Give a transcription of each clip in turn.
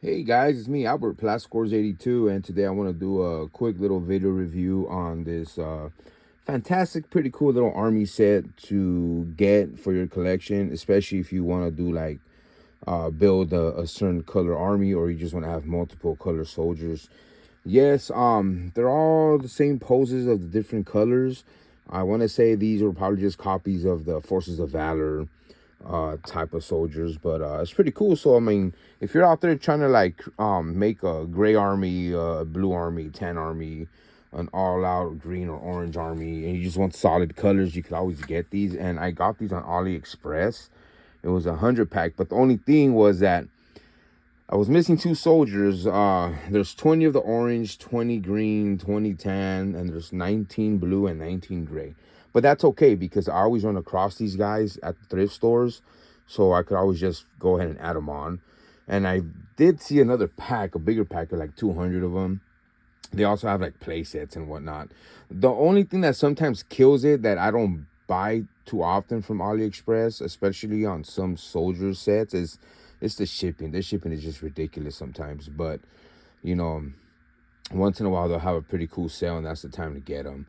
Hey guys, it's me, Albert, Plascores82, and today I want to do a quick little video review on this fantastic, pretty cool little army set to get for your collection, especially if you want to do like build a certain color army, or you just want to have multiple color soldiers. Yes, they're all the same poses of the different colors. I want to say these are probably just copies of the Forces of Valor type of soldiers, but it's pretty cool. So I mean, if you're out there trying to like make a gray army, a blue army, tan army, an all-out green or orange army, and you just want solid colors, you could always get these. And I got these on AliExpress. It was 100 pack, but the only thing was that I was missing two soldiers. There's 20 of the orange, 20 green, 20 tan, and there's 19 blue and 19 gray. But that's okay because I always run across these guys at the thrift stores, so I could always just go ahead and add them on. And I did see another pack, a bigger pack of like 200 of them. They also have like play sets and whatnot. The only thing that sometimes kills it that I don't buy too often from AliExpress, especially on some soldier sets, is it's the shipping. The shipping is just ridiculous sometimes. But you know, once in a while they'll have a pretty cool sale, and that's the time to get them.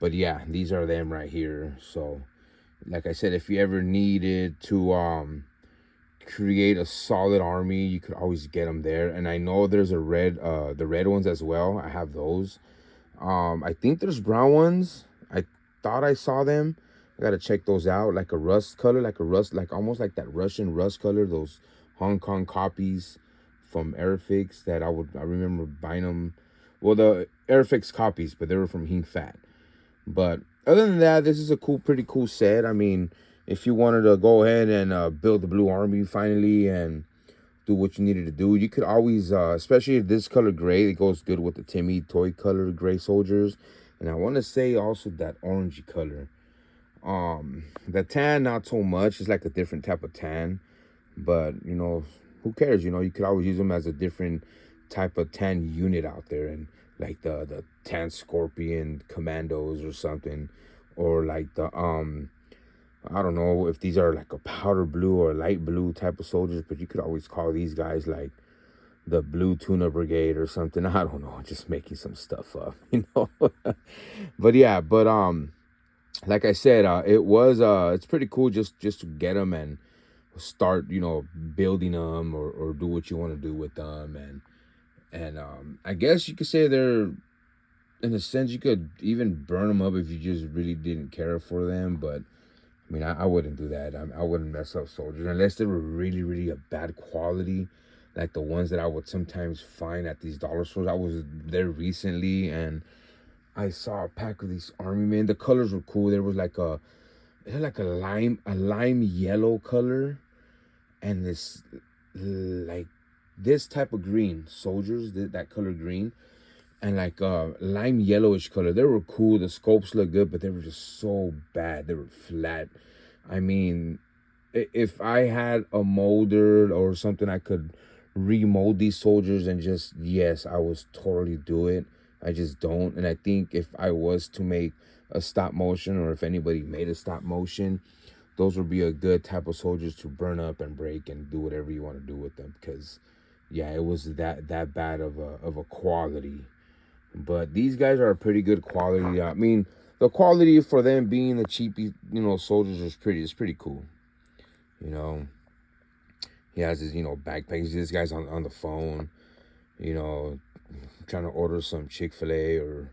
But yeah, these are them right here. So, like I said, if you ever needed to create a solid army, you could always get them there. And I know there's a the red ones as well. I have those. I think there's brown ones. I thought I saw them. I gotta check those out. Like a rust color, like almost like that Russian rust color. Those Hong Kong copies from Airfix that I remember buying them. Well, the Airfix copies, but they were from Hing Fat. But other than that, this is a pretty cool set. I mean, if you wanted to go ahead and build the blue army finally and do what you needed to do, you could always, especially if this color gray, it goes good with the Timmy toy color gray soldiers. And I want to say also that orangey color. The tan, not so much. It's like a different type of tan. But, who cares? You could always use them as a different type of tan unit out there. And like the tan scorpion commandos or something. Or like I don't know if these are like a powder blue or light blue type of soldiers, but you could always call these guys like the blue tuna brigade or something. I don't know, just making some stuff up. But yeah, like I said, it's pretty cool just to get them and start, building them or do what you want to do with them. And I guess you could say they're, in a sense, you could even burn them up if you just really didn't care for them. But I mean, I wouldn't do that. I wouldn't mess up soldiers unless they were really, really a bad quality, like the ones that I would sometimes find at these dollar stores. I was there recently and I saw a pack of these army men. The colors were cool. There was it had like a lime yellow color, and this like this type of green soldiers, that color green, and like lime yellowish color. They were cool. The scopes looked good, but they were just so bad. They were flat. I mean, if I had a molder or something, I could remold these soldiers and just, yes, I was totally do it. I just don't. And I think if I was to make a stop motion, or if anybody made a stop motion, those would be a good type of soldiers to burn up and break and do whatever you want to do with them. Because yeah, it was that bad of a quality. But these guys are a pretty good quality. I mean, the quality for them being the cheapy, soldiers is pretty cool. You know, he has his, backpacks. This guy's on the phone, you know, trying to order some Chick-fil-A or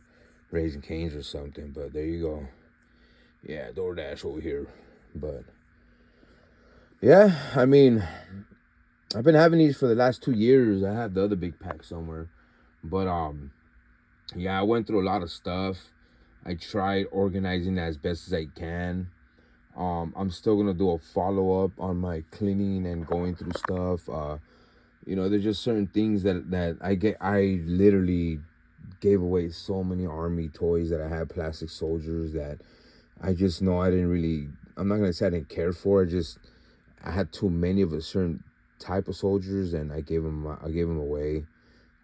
Raising Cane's or something. But there you go. Yeah, DoorDash over here. But yeah, I mean, I've been having these for the last 2 years. I have the other big pack somewhere. But yeah, I went through a lot of stuff. I tried organizing as best as I can. I'm still gonna do a follow-up on my cleaning and going through stuff. There's just certain things that I literally gave away so many army toys that I had, plastic soldiers, that I just know I'm not gonna say I didn't care for. I had too many of a certain type of soldiers, and I gave them away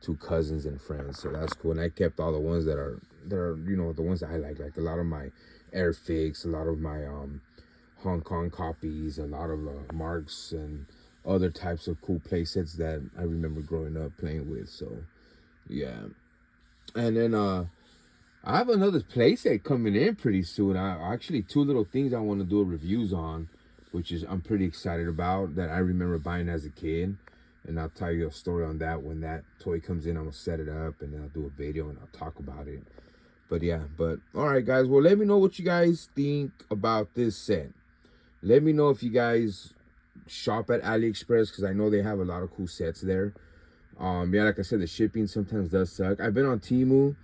to cousins and friends. So that's cool. And I kept all the ones that are the ones that I like a lot of my Airfix, a lot of my Hong Kong copies, a lot of Marks and other types of cool play sets that I remember growing up playing with. So yeah. And then I have another playset coming in pretty soon. I actually, two little things I want to do reviews on, which is I'm pretty excited about, that I remember buying as a kid. And I'll tell you a story on that when that toy comes in. I'm gonna set it up and then I'll do a video and I'll talk about it. But yeah, but all right, guys. Well, let me know what you guys think about this set. Let me know if you guys shop at AliExpress, because I know they have a lot of cool sets there. Yeah, like I said, the shipping sometimes does suck. I've been on Temu.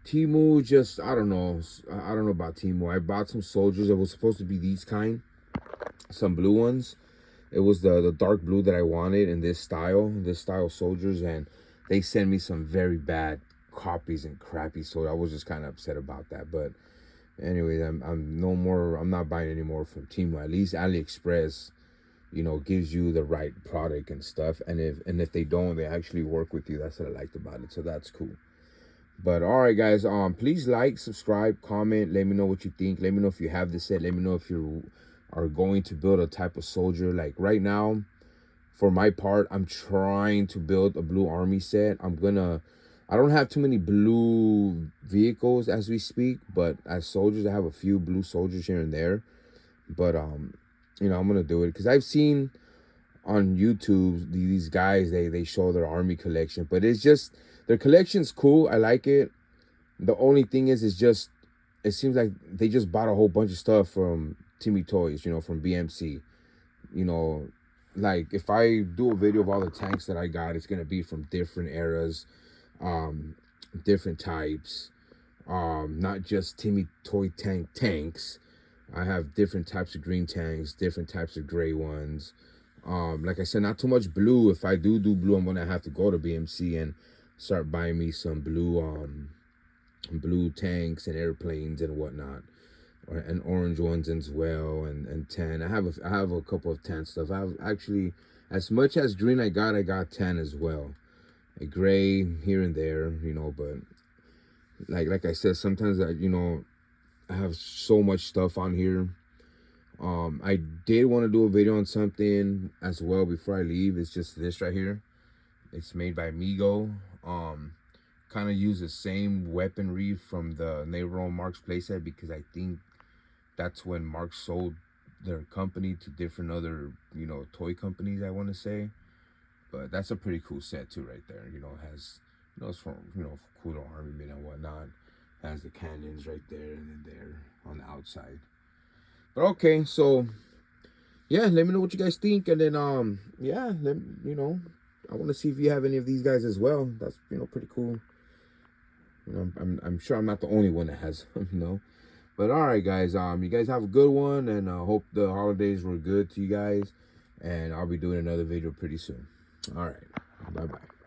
Temu just, I don't know about Temu. I bought some soldiers. It was supposed to be these kind, some blue ones. It was the dark blue that I wanted in this style soldiers, and they sent me some very bad copies and crappy, so I was just kind of upset about that. But anyway, I'm not buying any more from Temu. At least AliExpress, you know, gives you the right product and stuff, and if they don't, they actually work with you. That's what I liked about it, so that's cool. But all right, guys, please like, subscribe, comment, let me know what you think. Let me know if you have this set. Let me know if you are going to build a type of soldier. Like right now, for my part, I'm trying to build a blue army set. I don't have too many blue vehicles as we speak, but as soldiers, I have a few blue soldiers here and there. But you know, I'm gonna do it because I've seen on YouTube these guys, they show their army collection, but it's just, their collection's cool. I like it. The only thing is, it's just, it seems like they just bought a whole bunch of stuff from Timmy Toys, you know, from BMC. You know, like if I do a video of all the tanks that I got, it's gonna be from different eras, different types, not just Timmy Toy tanks. I have different types of green tanks, different types of gray ones. Like I said, not too much blue. If I do blue, I'm gonna have to go to BMC and start buying me some blue tanks and airplanes and whatnot, and orange ones as well, and tan. I have a couple of tan stuff. I have actually, as much as green I got tan as well, a gray here and there, you know. But like I said, sometimes I have so much stuff on here. I did want to do a video on something as well before I leave. It's just this right here. It's made by Migo. Kind of use the same weaponry from the Naval Marks playset, because I think that's when Marks sold their company to different other, you know, toy companies, I want to say. But that's a pretty cool set too right there. You know, it has, you know, it's from, you know, cool armament and whatnot. It has the cannons right there and then there on the outside. But okay, so yeah, let me know what you guys think, and then yeah, you know, I want to see if you have any of these guys as well. That's, you know, pretty cool. You know, I'm sure I'm not the only one that has them, you know. But all right, guys, you guys have a good one, and I hope the holidays were good to you guys, and I'll be doing another video pretty soon. All right, bye bye.